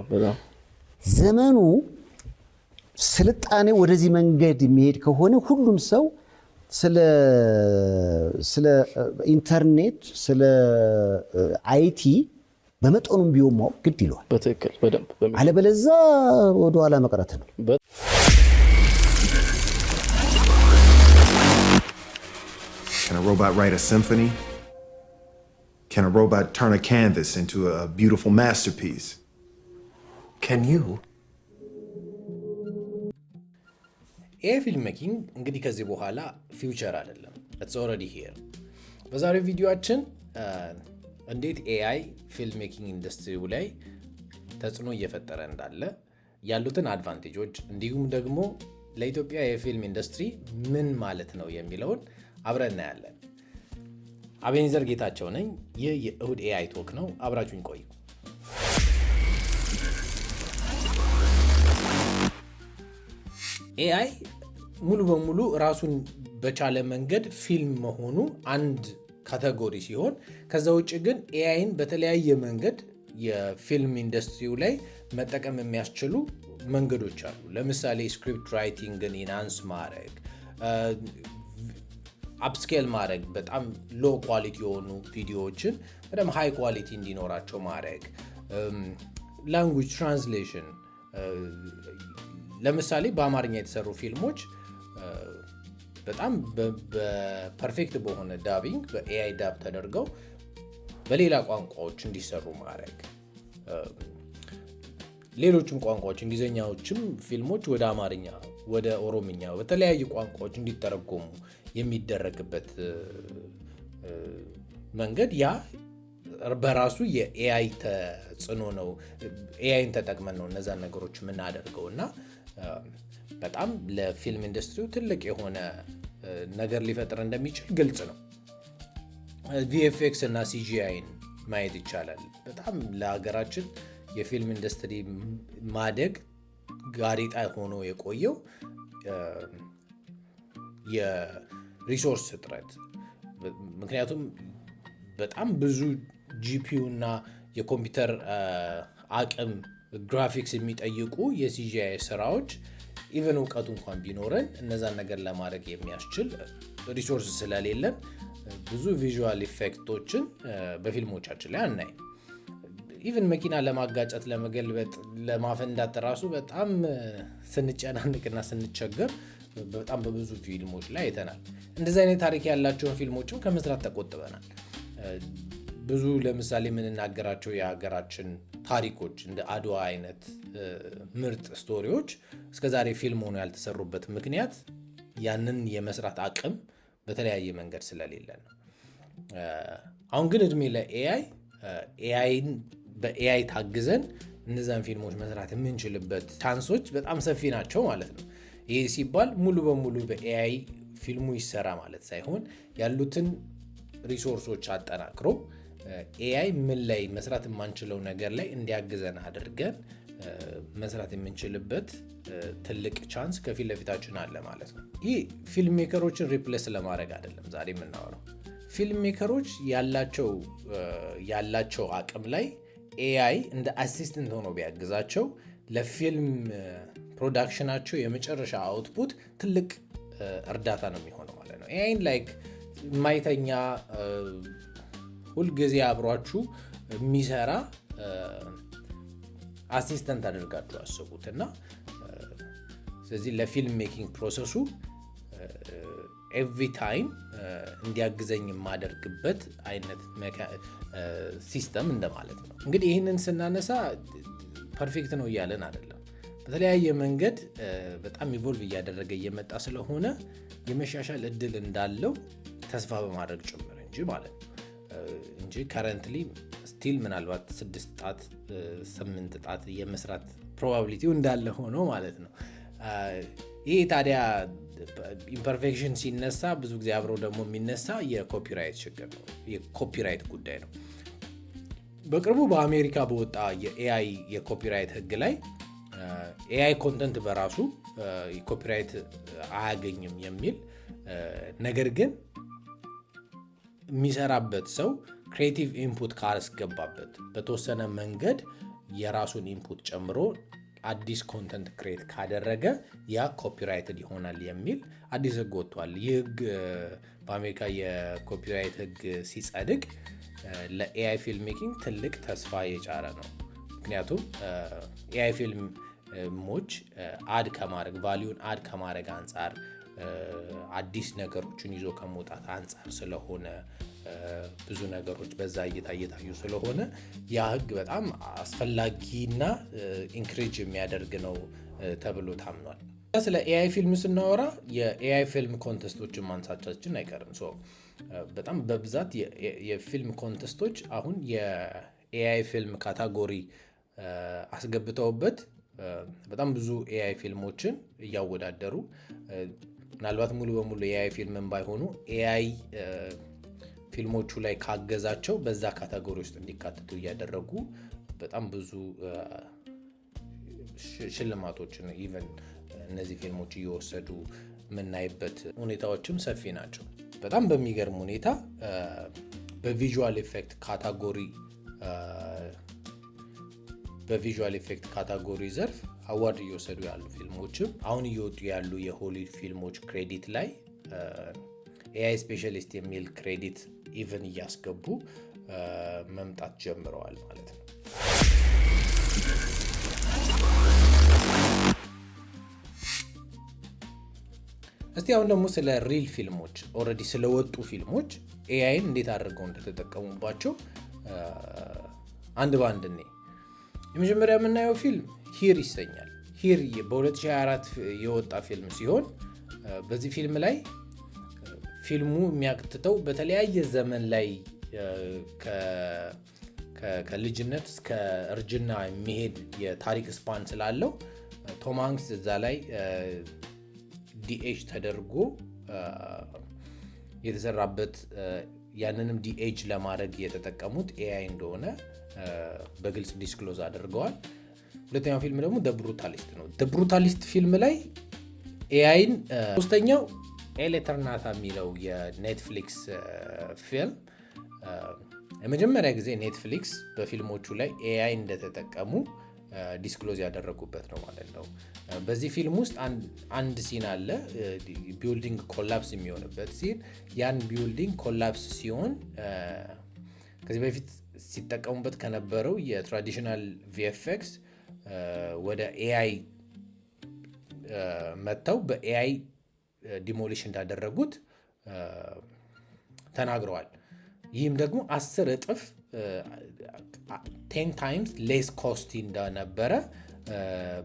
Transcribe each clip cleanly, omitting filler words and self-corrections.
በጣም ዘመኑ ስልጣኔ ወደዚህ መንገድ የሚሄድ ከሆነ ሁሉም ሰው ስለ ኢንተርኔት ስለ አይቲ በመጠኑም ቢሆን ማወቅ ግድ ይለዋል። በትክክል በደንብ አለበለዛ ወደ ኋላ መቅረት ነው። Can a robot write a symphony? Can a robot turn a canvas into a beautiful masterpiece? Can you? ፊልም ሜኪንግ እንግዲህ ከዚህ በኋላ ፊውቸር አይደለም፣ it's already here። በዛሬው ቪዲዮአችን እንዴት ኤአይ ፊልም ሜኪንግ ኢንዱስትሪው ላይ ተጽዕኖ እየፈጠረ እንዳለ ያሉትን አድቫንቴጆች እንዲሁም ደግሞ ለኢትዮጵያ የፊልም ኢንዱስትሪ ምን ማለት ነው የሚለውን አብረን እናያለን። አቤኔዘር ጌታቸው ነኝ። ይህ የእሁድ ኤአይ ቶክ ነው። አብራችሁኝ ቆዩ። ኤአይ ሙሉ በሙሉ ራሱን በቻለ መንገድ ፊልም መሆኑ አንድ ካቴጎሪ ሲሆን ከዛ ውጭ ግን ኤአይን በተለያየ መንገድ የፊልም ኢንዱስትሪው ላይ መጠቀም የሚያስችሉ መንገዶች አሉ። ለምሳሌ ስክሪፕት ራይቲንግን ኢንሃንስ ማድረግ፣ አፕስኬል ማድረግ፣ በጣም ሎ ኳሊቲ የሆኑ ቪዲዮዎችን በጣም ሃይ ኳሊቲ እንዲኖራቸው ማድረግ፣ ላንጉጅ ትራንስሌሽን፣ ለምሳሌ በአማርኛ የተሰሩ ፊልሞች በጣም በፐርፌክት በሆነ ዳቢንግ በኤአይ ዳብ ተደርገው በሌላ ቋንቋዎች እንዲሰሩ ማድረግ፣ ሌሎችም ቋንቋዎች እንግሊዘኛዎችም ፊልሞች ወደ አማርኛ ወደ ኦሮምኛ በተለያዩ ቋንቋዎች እንዲተረጎሙ የሚደረግበት መንገድ ያ በራሱ የኤአይ ተጽዕኖ ነው። ኤአይን ተጠቅመን ነው እነዛን ነገሮች የምናደርገው እና በጣም ለፊልም ኢንዱስትሪው ትልቅ የሆነ ነገር ሊፈጥር እንደሚችል ግልጽ ነው። ቪኤፍኤክስ እና ሲጂአይን ማየት ይቻላል። በጣም ለሀገራችን የፊልም ኢንዱስትሪ ማደግ ጋሬጣ ሆኖ የቆየው የሪሶርስ እጥረት። ምክንያቱም በጣም ብዙ ጂፒዩ እና የኮምፒውተር አቅም ግራፊክስ የሚጠይቁ የሲጂአይ ስራዎች ኢቨን እውቀቱ እንኳን ቢኖረን እነዛን ነገር ለማድረግ የሚያስችል ሪሶርስ ስለሌለን ብዙ ቪዥዋል ኢፌክቶችን በፊልሞቻችን ላይ አናይም። ኢቨን መኪና ለማጋጨት፣ ለመገልበጥ፣ ለማፈንዳት ራሱ በጣም ስንጨናንቅና ስንቸገር በጣም በብዙ ፊልሞች ላይ አይተናል። እንደዚህ አይነት ታሪክ ያላቸውን ፊልሞችም ከመስራት ተቆጥበናል። ብዙ ለምሳሌ የምንናገራቸው የሀገራችን ታሪኮች እንደ አድዋ አይነት ምርጥ ስቶሪዎች እስከዛሬ ፊልም ሆኖ ያልተሰሩበት ምክንያት ያንን የመስራት አቅም በተለያየ መንገድ ስለሌለ ነው። አሁን ግን እድሜ ለኤአይን በኤአይ ታግዘን እነዛን ፊልሞች መስራት የምንችልበት ቻንሶች በጣም ሰፊ ናቸው ማለት ነው። ይህ ሲባል ሙሉ በሙሉ በኤአይ ፊልሙ ይሰራ ማለት ሳይሆን ያሉትን ሪሶርሶች አጠናክሮ ኤአይ ምን ላይ መስራት የማንችለው ነገር ላይ እንዲያግዘን አድርገን መስራት የምንችልበት ትልቅ ቻንስ ከፊት ለፊታችን አለ ማለት ነው። ይህ ፊልም ሜከሮችን ሪፕሌስ ለማድረግ አይደለም ዛሬ የምናወራው። ፊልም ሜከሮች ያላቸው አቅም ላይ ኤአይ እንደ አሲስታንት ሆኖ ቢያግዛቸው ለፊልም ፕሮዳክሽናቸው የመጨረሻ አውትፑት ትልቅ እርዳታ ነው የሚሆነው ማለት ነው። ኤአይን ላይክ የማይተኛ ሁልጊዜ አብሯችሁ የሚሰራ አሲስታንት አድርጋችሁ አስቡት እና ስለዚህ ለፊልም ሜኪንግ ፕሮሰሱ ኤቭሪ ታይም እንዲያግዘኝ የማደርግበት አይነት ሲስተም እንደማለት ነው። እንግዲህ ይህንን ስናነሳ ፐርፌክት ነው እያለን አይደለም። በተለያየ መንገድ በጣም ኢቮልቭ እያደረገ እየመጣ ስለሆነ የመሻሻል እድል እንዳለው ተስፋ በማድረግ ጭምር እንጂ ማለት ነው እንጂ ከረንትሊ ስቲል ምናልባት 6 ጣት 8 ጣት የመስራት ፕሮባቢሊቲው እንዳለ ሆኖ ማለት ነው። ይህ ታዲያ ኢምፐርፌክሽን ሲነሳ ብዙ ጊዜ አብረው ደግሞ የሚነሳ የኮፒራይት ችግር ነው፣ የኮፒራይት ጉዳይ ነው። በቅርቡ በአሜሪካ በወጣ የኤአይ የኮፒራይት ህግ ላይ ኤአይ ኮንተንት በራሱ ኮፒራይት አያገኝም የሚል ነገር ግን የሚሰራበት ሰው ክሬቲቭ ኢንፑት ካላስገባበት በተወሰነ መንገድ የራሱን ኢንፑት ጨምሮ አዲስ ኮንተንት ክሬት ካደረገ ያ ኮፒራይትድ ይሆናል የሚል አዲስ ህግ ወጥቷል። ይህ ህግ በአሜሪካ የኮፒራይት ህግ ሲጸድቅ ለኤአይ ፊልም ሜኪንግ ትልቅ ተስፋ የጫረ ነው። ምክንያቱም ኤአይ ፊልሞች አድ ከማድረግ ቫሊዩን አድ ከማድረግ አንጻር አዲስ ነገሮችን ይዞ ከመውጣት አንጻር ስለሆነ ብዙ ነገሮች በዛ እየታዩ ስለሆነ ያ ህግ በጣም አስፈላጊና ኢንክሬጅ የሚያደርግ ነው ተብሎ ታምኗል። ስለ ኤአይ ፊልም ስናወራ የኤአይ ፊልም ኮንቴስቶችን ማንሳታችን አይቀርም። በጣም በብዛት የፊልም ኮንቴስቶች አሁን የኤአይ ፊልም ካታጎሪ አስገብተውበት በጣም ብዙ ኤአይ ፊልሞችን እያወዳደሩ ምናልባት ሙሉ በሙሉ ኤአይ ፊልምን ባይሆኑ ኤአይ ፊልሞቹ ላይ ካገዛቸው በዛ ካታጎሪ ውስጥ እንዲካተቱ እያደረጉ በጣም ብዙ ሽልማቶችን ኢቨን እነዚህ ፊልሞች እየወሰዱ የምናይበት ሁኔታዎችም ሰፊ ናቸው። በጣም በሚገርም ሁኔታ በቪዥዋል ኢፌክት ካታጎሪ ዘርፍ አዋርድ እየወሰዱ ያሉ ፊልሞችም አሁን እየወጡ ያሉ የሆሊውድ ፊልሞች ክሬዲት ላይ ኤአይ ስፔሻሊስት የሚል ክሬዲት ኢቨን እያስገቡ መምጣት ጀምረዋል ማለት ነው። እስቲ አሁን ደግሞ ስለ ሪል ፊልሞች ኦልሬዲ ስለወጡ ፊልሞች ኤአይን እንዴት አድርገው እንደተጠቀሙባቸው አንድ ባንድ እኔ የመጀመሪያ የምናየው ፊልም ሂር ይሰኛል። ሂር በ2024 የወጣ ፊልም ሲሆን በዚህ ፊልም ላይ ፊልሙ የሚያክትተው በተለያየ ዘመን ላይ ከልጅነት እስከ እርጅና የሚሄድ የታሪክ ስፓን ስላለው ቶም ሃንክስ እዛ ላይ ዲኤጅ ተደርጎ የተሰራበት ያንንም ዲኤጅ ለማድረግ የተጠቀሙት ኤአይ እንደሆነ በግልጽ ዲስክሎዝ አድርገዋል። ሁለተኛው ፊልም ደግሞ ደብሩታሊስት ነው። ደብሩታሊስት ፊልም ላይ ኤአይን ሶስተኛው ኤሌተርናታ የሚለው የኔትፍሊክስ ፊልም የመጀመሪያ ጊዜ ኔትፍሊክስ በፊልሞቹ ላይ ኤአይ እንደተጠቀሙ ዲስክሎዝ ያደረጉበት ነው ማለት ነው። በዚህ ፊልም ውስጥ አንድ ሲን አለ፣ ቢልዲንግ ኮላፕስ የሚሆንበት ሲን። ያን ቢልዲንግ ኮላፕስ ሲሆን ከዚህ በፊት ሲጠቀሙበት ከነበረው የትራዲሽናል ቪኤፍኤክስ ወደ ኤአይ መጥተው በኤአይ ዲሞሊሽ እንዳደረጉት ተናግረዋል። ይህም ደግሞ 10 እጥፍ 10 ታይምስ ሌስ ኮስቲ እንደነበረ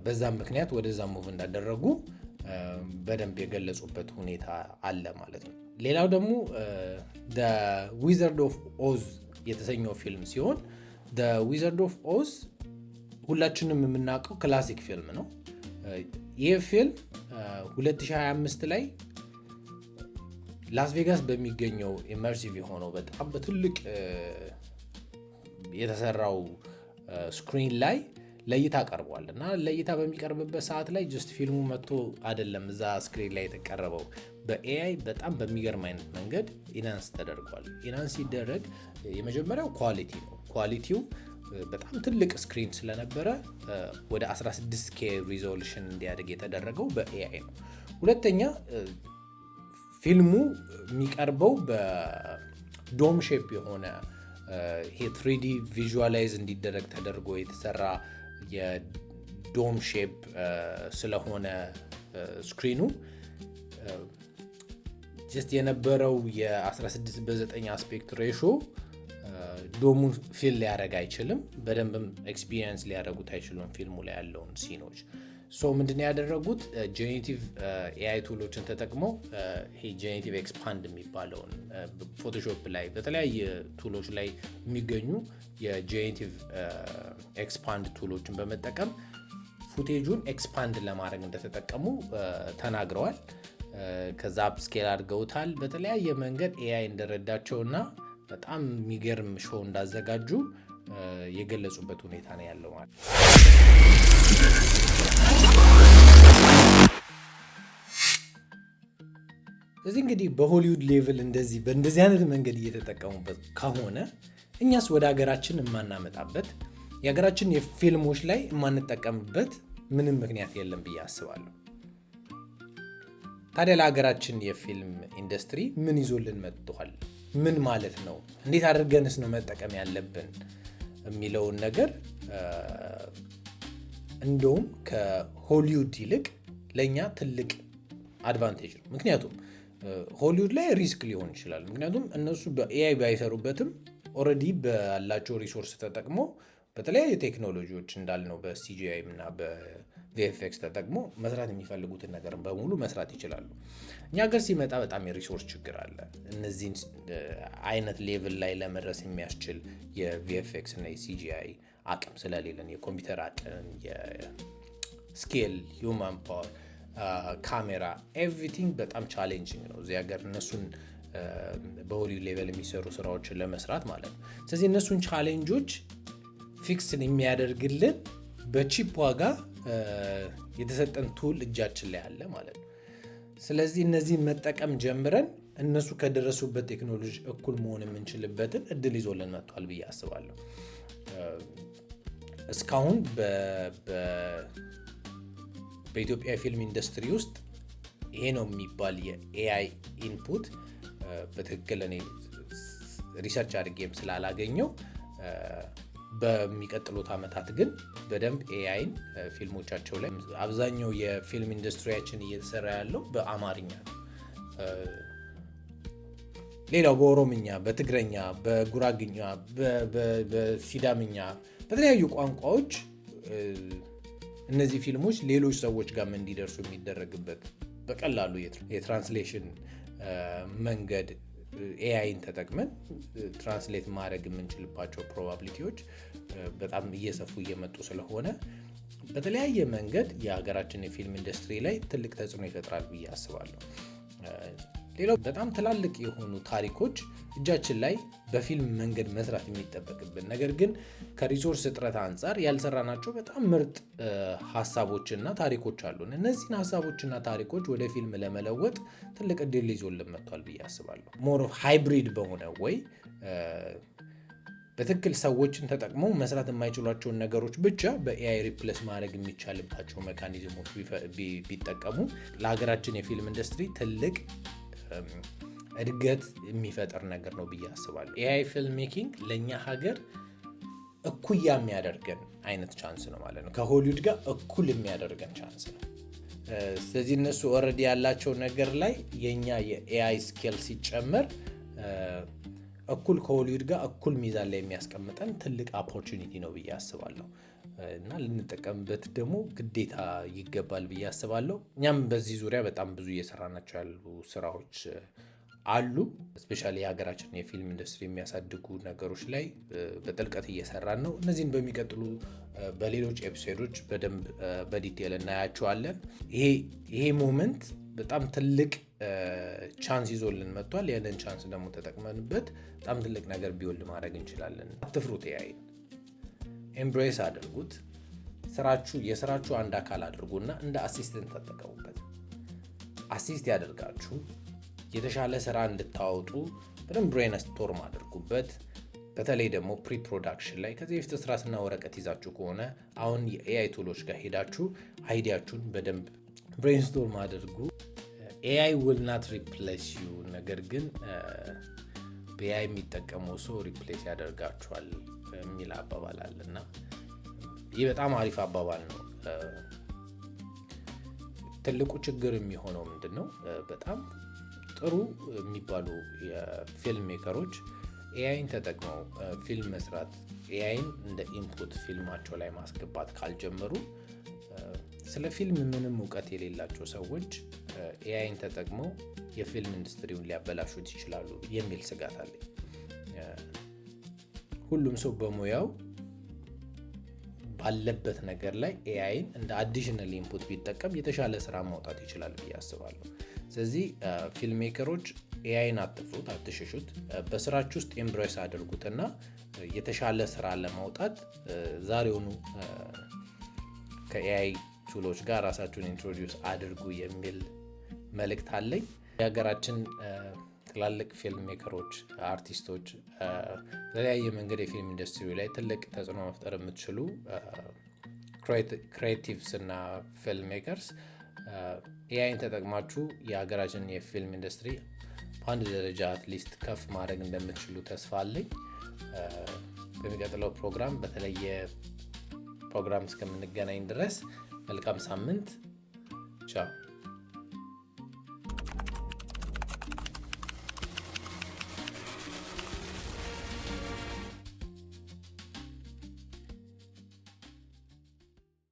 በዛም ምክንያት ወደዛ ሙቭ እንዳደረጉ በደንብ የገለጹበት ሁኔታ አለ ማለት ነው። ሌላው ደግሞ The Wizard of Oz የተሰኘው ፊልም ሲሆን The Wizard of Oz ሁላችንም የምናውቀው ክላሲክ ፊልም ነው። ይህ ፊልም 2025 ላይ ላስ ቬጋስ በሚገኘው ኢመርሲቭ የሆነው በጣም በትልቅ የተሰራው ስክሪን ላይ ለእይታ ቀርቧል እና ለእይታ በሚቀርብበት ሰዓት ላይ ጀስት ፊልሙ መጥቶ አይደለም እዛ ስክሪን ላይ የተቀረበው፣ በኤአይ በጣም በሚገርም አይነት መንገድ ኢናንስ ተደርጓል። ኢናንስ ሲደረግ የመጀመሪያው ኳሊቲ ነው። ኳሊቲው በጣም ትልቅ ስክሪን ስለነበረ ወደ 16K ሪዞሉሽን እንዲያደግ የተደረገው በኤአይ ነው። ሁለተኛ ፊልሙ የሚቀርበው በዶም ሼፕ የሆነ ይሄ 3D ቪዥዋላይዝ እንዲደረግ ተደርጎ የተሰራ የዶም ሼፕ ስለሆነ ስክሪኑ ጀስት የነበረው የ16:9 አስፔክት ሬሾ ዶሙን ፊል ሊያደርግ አይችልም። በደንብም ኤክስፒሪየንስ ሊያደርጉት አይችሉም ፊልሙ ላይ ያለውን ሲኖች። ምንድን ያደረጉት ጄኔሬቲቭ ኤአይ ቱሎችን ተጠቅመው ይሄ ጄኔሬቲቭ ኤክስፓንድ የሚባለውን ፎቶሾፕ ላይ በተለያየ ቱሎች ላይ የሚገኙ የጄኔሬቲቭ ኤክስፓንድ ቱሎችን በመጠቀም ፉቴጁን ኤክስፓንድ ለማድረግ እንደተጠቀሙ ተናግረዋል። ከዛ ስኬል አድርገውታል። በተለያየ መንገድ ኤአይ እንደረዳቸውና በጣም የሚገርም ሾው እንዳዘጋጁ የገለጹበት ሁኔታ ነው ያለው ማለት ነው። ስለዚህ እንግዲህ በሆሊውድ ሌቭል በእንደዚህ አይነት መንገድ እየተጠቀሙበት ከሆነ እኛስ ወደ ሀገራችን የማናመጣበት የሀገራችን የፊልሞች ላይ የማንጠቀምበት ምንም ምክንያት የለም ብዬ አስባለሁ። ታዲያ ለሀገራችን የፊልም ኢንዱስትሪ ምን ይዞልን መጥቷል? ምን ማለት ነው? እንዴት አድርገንስ ነው መጠቀም ያለብን የሚለውን ነገር እንደውም ከሆሊውድ ይልቅ ለእኛ ትልቅ አድቫንቴጅ ነው። ምክንያቱም ሆሊውድ ላይ ሪስክ ሊሆን ይችላል። ምክንያቱም እነሱ በኤአይ ባይሰሩበትም ኦልሬዲ ባላቸው ሪሶርስ ተጠቅሞ በተለያዩ ቴክኖሎጂዎች እንዳልነው በሲጂአይ እና በቪኤፍኤክስ ተጠቅሞ መስራት የሚፈልጉትን ነገር በሙሉ መስራት ይችላሉ። እኛ ሀገር ሲመጣ በጣም የሪሶርስ ችግር አለ። እነዚህን አይነት ሌቭል ላይ ለመድረስ የሚያስችል የቪኤፍኤክስ እና የሲጂአይ አቅም ስለሌለን፣ የኮምፒውተር አቅም፣ የስኬል፣ ሂውማን ፓወር፣ ካሜራ ኤቭሪቲንግ በጣም ቻሌንጂንግ ነው እዚህ ሀገር እነሱን በሆሊውድ ሌቨል የሚሰሩ ስራዎችን ለመስራት ማለት ነው። ስለዚህ እነሱን ቻሌንጆች ፊክስን የሚያደርግልን በቺፕ ዋጋ የተሰጠን ቱል እጃችን ላይ አለ ማለት ነው። ስለዚህ እነዚህን መጠቀም ጀምረን እነሱ ከደረሱበት ቴክኖሎጂ እኩል መሆን የምንችልበትን እድል ይዞልን መጥቷል ብዬ አስባለሁ። እስካሁን በኢትዮጵያ ፊልም ኢንዱስትሪ ውስጥ ይሄ ነው የሚባል የኤአይ ኢንፑት በትክክል እኔ ሪሰርች አድርጌም ስላላገኘው በሚቀጥሉት ዓመታት ግን በደንብ ኤአይን ፊልሞቻቸው ላይ አብዛኛው የፊልም ኢንዱስትሪያችን እየተሰራ ያለው በአማርኛ ነው። ሌላው በኦሮምኛ፣ በትግረኛ፣ በጉራግኛ፣ በሲዳምኛ በተለያዩ ቋንቋዎች እነዚህ ፊልሞች ሌሎች ሰዎች ጋር እንዲደርሱ የሚደረግበት በቀላሉ የትራንስሌሽን መንገድ ኤአይን ተጠቅመን ትራንስሌት ማድረግ የምንችልባቸው ፕሮባቢሊቲዎች በጣም እየሰፉ እየመጡ ስለሆነ በተለያየ መንገድ የሀገራችን የፊልም ኢንዱስትሪ ላይ ትልቅ ተጽዕኖ ይፈጥራል ብዬ አስባለሁ። ሌላው በጣም ትላልቅ የሆኑ ታሪኮች እጃችን ላይ በፊልም መንገድ መስራት የሚጠበቅብን ነገር ግን ከሪሶርስ እጥረት አንጻር ያልሰራናቸው በጣም ምርጥ ሀሳቦችና ታሪኮች አሉን። እነዚህን ሀሳቦችና ታሪኮች ወደ ፊልም ለመለወጥ ትልቅ እድል ይዞልን መጥቷል ብዬ አስባለሁ። ሞር ኦፍ ሃይብሪድ በሆነ ወይ በትክክል ሰዎችን ተጠቅመው መስራት የማይችሏቸውን ነገሮች ብቻ በኤአይ ሪፕሌስ ማድረግ የሚቻልባቸው ሜካኒዝሞች ቢጠቀሙ ለሀገራችን የፊልም ኢንዱስትሪ ትልቅ እድገት የሚፈጥር ነገር ነው ብዬ አስባለሁ። ኤአይ ፊልም ሜኪንግ ለእኛ ሀገር እኩያ የሚያደርገን አይነት ቻንስ ነው ማለት ነው። ከሆሊውድ ጋር እኩል የሚያደርገን ቻንስ ነው። ስለዚህ እነሱ ኦልሬዲ ያላቸው ነገር ላይ የኛ የኤአይ ስኬል ሲጨመር እኩል ከሆሊውድ ጋር እኩል ሚዛን ላይ የሚያስቀምጠን ትልቅ ኦፖርቹኒቲ ነው ብዬ አስባለሁ እና ልንጠቀምበት ደግሞ ግዴታ ይገባል ብዬ አስባለሁ። እኛም በዚህ ዙሪያ በጣም ብዙ እየሰራናቸው ያሉ ስራዎች አሉ። ስፔሻሊ የሀገራችን የፊልም ኢንዱስትሪ የሚያሳድጉ ነገሮች ላይ በጥልቀት እየሰራን ነው። እነዚህን በሚቀጥሉ በሌሎች ኤፒሶዶች በደንብ በዲቴል እናያቸዋለን። ይሄ ሞመንት በጣም ትልቅ ቻንስ ይዞልን መጥቷል። ያንን ቻንስ ደግሞ ተጠቅመንበት በጣም ትልቅ ነገር ቢወልድ ማድረግ እንችላለን። አትፍሩት፣ ኤአይ ኤምብሬስ አድርጉት። የስራችሁ አንድ አካል አድርጉና እንደ አሲስተንት ተጠቀሙበት። አሲስት ያደርጋችሁ የተሻለ ስራ እንድታወጡ በደንብ ብሬንስቶርም አድርጉበት። በተለይ ደግሞ ፕሪ ፕሮዳክሽን ላይ ከዚህ በፊት ስራስና ወረቀት ይዛችሁ ከሆነ አሁን የኤአይ ቱሎች ጋር ሄዳችሁ አይዲያችሁን በደንብ ብሬንስቶርም አድርጉ። ኤአይ will not replace you፣ ነገር ግን በኤአይ የሚጠቀመው ሰው ሪፕሌስ ያደርጋችኋል የሚል አባባል አለና ይህ በጣም አሪፍ አባባል ነው። ትልቁ ችግር የሚሆነው ምንድን ነው? በጣም ጥሩ የሚባሉ የፊልም ሜከሮች ኤአይን ተጠቅመው ፊልም መስራት፣ ኤአይን እንደ ኢንፑት ፊልማቸው ላይ ማስገባት ካልጀመሩ ስለ ፊልም ምንም እውቀት የሌላቸው ሰዎች ኤአይን ተጠቅመው የፊልም ኢንዱስትሪውን ሊያበላሹት ይችላሉ የሚል ስጋት አለኝ። ሁሉም ሰው በሙያው ባለበት ነገር ላይ ኤአይን እንደ አዲሽናል ኢንፑት ቢጠቀም የተሻለ ስራ ማውጣት ይችላል ብዬ አስባለሁ። ስለዚህ ፊልም ሜከሮች ኤአይን አትፍሩት፣ አትሸሹት። በስራችሁ ውስጥ ኤምብሬስ አድርጉትና የተሻለ ስራ ለማውጣት ዛሬውኑ ከኤአይ ቱሎች ጋር ራሳችሁን ኢንትሮዲውስ አድርጉ የሚል መልእክት አለኝ። የሀገራችን ትላልቅ ፊልም ሜከሮች፣ አርቲስቶች፣ በተለያየ መንገድ የፊልም ኢንዱስትሪ ላይ ትልቅ ተጽዕኖ መፍጠር የምትችሉ ክሬቲቭስ እና ፊልም ሜከርስ ኤአይን ተጠቅማችሁ የሀገራችን የፊልም ኢንዱስትሪ በአንድ ደረጃ አትሊስት ከፍ ማድረግ እንደምትችሉ ተስፋ አለኝ። በሚቀጥለው ፕሮግራም በተለየ ፕሮግራም እስከምንገናኝ ድረስ መልካም ሳምንት። ቻው።